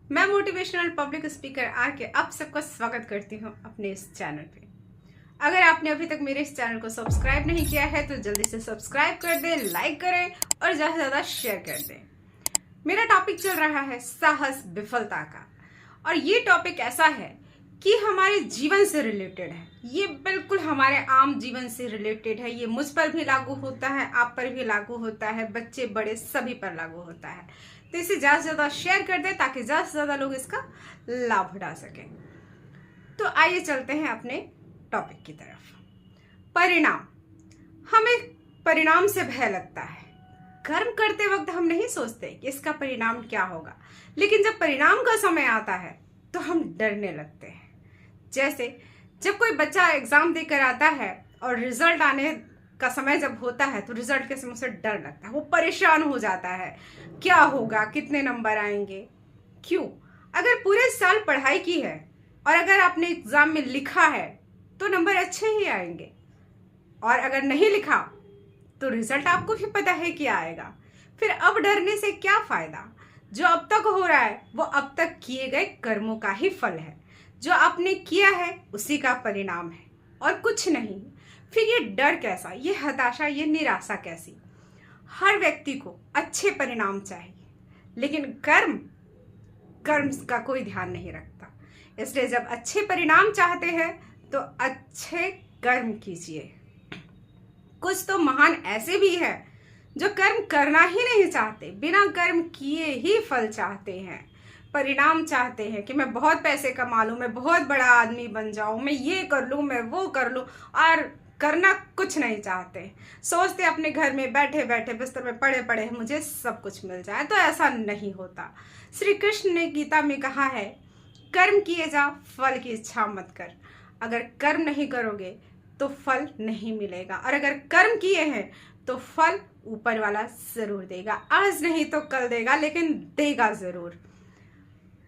मैं motivational public speaker are के आप सबका स्वागत करती हूँ अपने इस चैनल पे। अगर आपने अभी तक मेरे इस चैनल को सब्सक्राइब नहीं किया है तो जल्दी से सब्सक्राइब कर दें, लाइक करें और ज़्यादा से ज़्यादा शेयर कर दें। मेरा टॉपिक चल रहा है साहस विफलता का, और ये टॉपिक ऐसा है कि हमारे जीवन से रिलेटेड है। ये बिल्कुल हमारे आम जीवन से रिलेटेड है। ये मुझ पर भी लागू होता है, आप पर भी लागू होता है, बच्चे बड़े सभी पर लागू होता है। तो इसे ज़्यादा से ज़्यादा शेयर कर दें ताकि ज़्यादा से ज़्यादा लोग इसका लाभ उठा सकें। तो आइए चलते हैं अपने टॉपिक की तरफ। परिणाम। हमें परिणाम से भय लगता है। कर्म करते वक्त हम नहीं सोचते कि इसका परिणाम क्या होगा, लेकिन जब परिणाम का समय आता है तो हम डरने लगते हैं। जैसे जब कोई बच्चा एग्जाम देकर आता है और रिजल्ट आने का समय जब होता है तो रिजल्ट के समय उसे डर लगता है, वो परेशान हो जाता है, क्या होगा, कितने नंबर आएंगे। क्यों? अगर पूरे साल पढ़ाई की है और अगर आपने एग्जाम में लिखा है तो नंबर अच्छे ही आएंगे, और अगर नहीं लिखा तो रिजल्ट आपको भी पता है कि आएगा। फिर अब डरने से क्या फायदा? जो अब तक हो रहा है वो अब तक किए गए कर्मों का ही फल है। जो आपने किया है उसी का परिणाम है और कुछ नहीं। फिर ये डर कैसा, ये हताशा, ये निराशा कैसी? हर व्यक्ति को अच्छे परिणाम चाहिए, लेकिन कर्म का कोई ध्यान नहीं रखता। इसलिए जब अच्छे परिणाम चाहते हैं तो अच्छे कर्म कीजिए। कुछ तो महान ऐसे भी हैं जो कर्म करना ही नहीं चाहते, बिना कर्म किए ही फल चाहते हैं, परिणाम चाहते हैं कि मैं बहुत पैसे कमा लूं, मैं बहुत बड़ा आदमी बन जाऊं, मैं ये कर लूं, मैं वो कर लूं, और करना कुछ नहीं चाहते। सोचते अपने घर में बैठे बैठे बिस्तर में पड़े पड़े मुझे सब कुछ मिल जाए। तो ऐसा नहीं होता। श्री कृष्ण ने गीता में कहा है, कर्म किए जा, फल की इच्छा मत कर। अगर कर्म नहीं करोगे तो फल नहीं मिलेगा, और अगर कर्म किए हैं तो फल ऊपर वाला जरूर देगा। आज नहीं तो कल देगा, लेकिन देगा जरूर।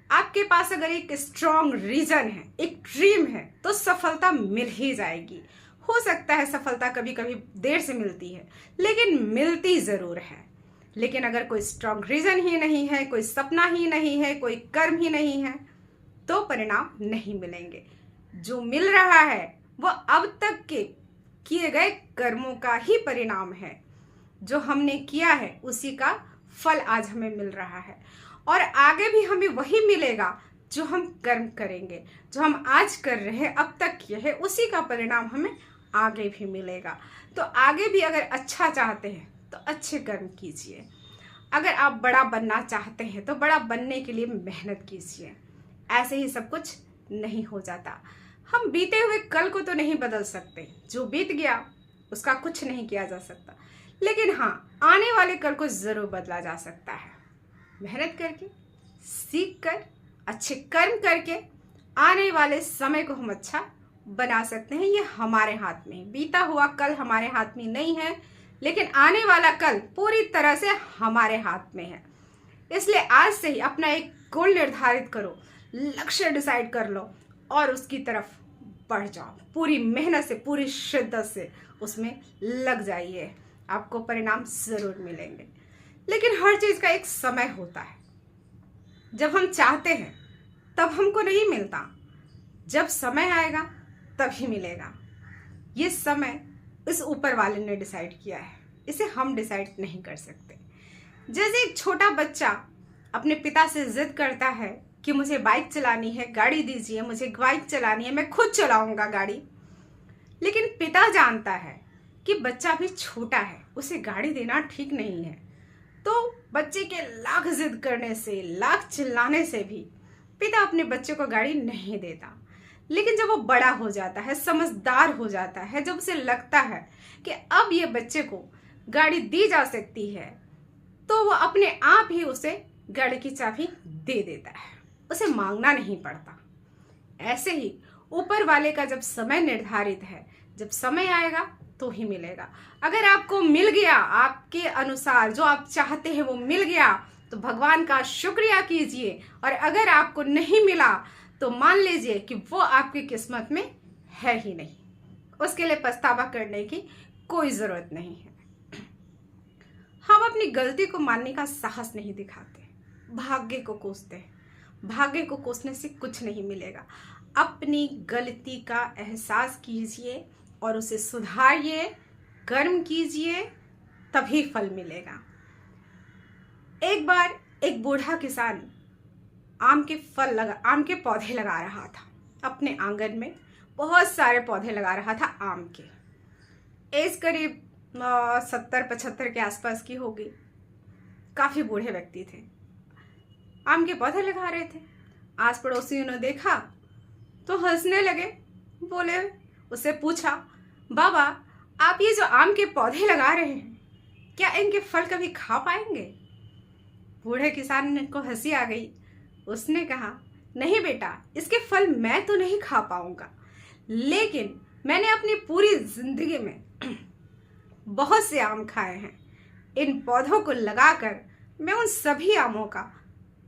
आपके पास अगर एक स्ट्रॉन्ग रीजन है, एक ड्रीम है, तो सफलता मिल ही जाएगी। हो सकता है सफलता कभी कभी देर से मिलती है, लेकिन मिलती जरूर है। लेकिन अगर कोई स्ट्रॉन्ग रीजन ही नहीं है, कोई सपना ही नहीं है, कोई कर्म ही नहीं है, तो परिणाम नहीं मिलेंगे। जो मिल रहा है वो अब तक के किए गए कर्मों का ही परिणाम है। जो हमने किया है उसी का फल आज हमें मिल रहा है, और आगे भी हमें वही मिलेगा जो हम कर्म करेंगे। जो हम आज कर रहे हैं, अब तक किए हैं, उसी का परिणाम हमें आगे भी मिलेगा। तो आगे भी अगर अच्छा चाहते हैं तो अच्छे कर्म कीजिए। अगर आप बड़ा बनना चाहते हैं तो बड़ा बनने के लिए मेहनत कीजिए। ऐसे ही सब कुछ नहीं हो जाता। हम बीते हुए कल को तो नहीं बदल सकते, जो बीत गया उसका कुछ नहीं किया जा सकता, लेकिन हाँ, आने वाले कल को जरूर बदला जा सकता है। मेहनत करके, सीख कर, अच्छे कर्म करके आने वाले समय को हम अच्छा बना सकते हैं। ये हमारे हाथ में है। बीता हुआ कल हमारे हाथ में नहीं है, लेकिन आने वाला कल पूरी तरह से हमारे हाथ में है। इसलिए आज से ही अपना एक गोल निर्धारित करो, लक्ष्य डिसाइड कर लो और उसकी तरफ बढ़ जाओ। पूरी मेहनत से, पूरी शिद्दत से उसमें लग जाइए। आपको परिणाम जरूर मिलेंगे, लेकिन हर चीज का एक समय होता है। जब हम चाहते हैं तब हमको नहीं मिलता, जब समय आएगा तभी मिलेगा। ये समय इस ऊपर वाले ने डिसाइड किया है, इसे हम डिसाइड नहीं कर सकते। जैसे एक छोटा बच्चा अपने पिता से जिद करता है कि मुझे बाइक चलानी है, गाड़ी दीजिए, मुझे बाइक चलानी है, मैं खुद चलाऊंगा गाड़ी। लेकिन पिता जानता है कि बच्चा भी छोटा है, उसे गाड़ी देना ठीक नहीं है। तो बच्चे के लाख जिद करने से, लाख चिल्लाने से भी पिता अपने बच्चे को गाड़ी नहीं देता। लेकिन जब वो बड़ा हो जाता है, समझदार हो जाता है, जब उसे लगता है कि अब ये बच्चे को गाड़ी दी जा सकती है, तो वो अपने आप ही उसे गाड़ी की चाबी दे देता है। उसे मांगना नहीं पड़ता। ऐसे ही ऊपर वाले का जब समय निर्धारित है, जब समय आएगा तो ही मिलेगा। अगर आपको मिल गया, आपके अनुसार जो आप चाहते हैं वो मिल गया, तो भगवान का शुक्रिया कीजिए। और अगर आपको नहीं मिला तो मान लीजिए कि वो आपकी किस्मत में है ही नहीं। उसके लिए पछतावा करने की कोई जरूरत नहीं है। हम अपनी गलती को मानने का साहस नहीं दिखाते, भाग्य को कोसते हैं। भाग्य को कोसने से कुछ नहीं मिलेगा। अपनी गलती का एहसास कीजिए और उसे सुधारिए, कर्म कीजिए, तभी फल मिलेगा। एक बार एक बूढ़ा किसान आम के पौधे लगा रहा था। अपने आंगन में बहुत सारे पौधे लगा रहा था आम के। एज करीब 70-75 के आसपास की होगी। काफी बूढ़े व्यक्ति थे, आम के पौधे लगा रहे थे। आस पड़ोसियों ने देखा तो हंसने लगे। बोले, उससे पूछा, बाबा आप ये जो आम के पौधे लगा रहे हैं, क्या इनके फल कभी खा पाएंगे? बूढ़े किसान को हंसी आ गई। उसने कहा, नहीं बेटा, इसके फल मैं तो नहीं खा पाऊंगा, लेकिन मैंने अपनी पूरी जिंदगी में बहुत से आम खाए हैं। इन पौधों को लगाकर मैं उन सभी आमों का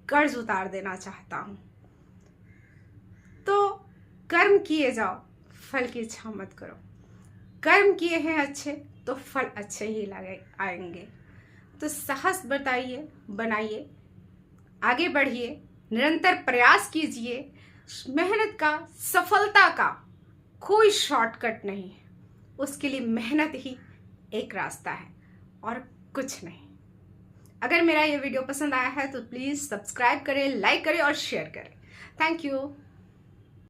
कर्ज उतार देना चाहता हूं। तो कर्म किए जाओ, फल की इच्छा मत करो। कर्म किए हैं अच्छे तो फल अच्छे ही आएंगे। तो साहस बनाइए, आगे बढ़िए, निरंतर प्रयास कीजिए। मेहनत का, सफलता का कोई शॉर्टकट नहीं है। उसके लिए मेहनत ही एक रास्ता है और कुछ नहीं। अगर मेरा ये वीडियो पसंद आया है तो प्लीज़ सब्सक्राइब करें, लाइक करें और शेयर करें। Thank you.